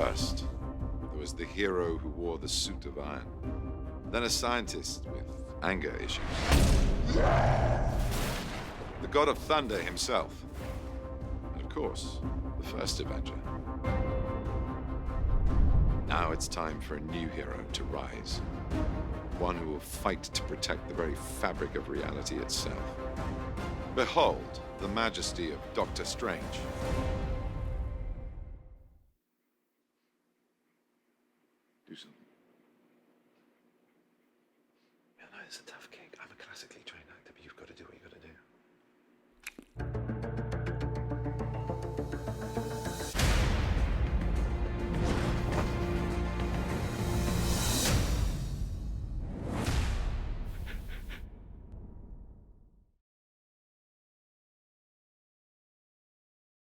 First, there was the hero who wore the suit of iron. Then a scientist with anger issues. The god of thunder himself. And of course, the first Avenger. Now it's time for a new hero to rise. One who will fight to protect the very fabric of reality itself. Behold the majesty of Doctor Strange. Do something. Ja, no, it's a tough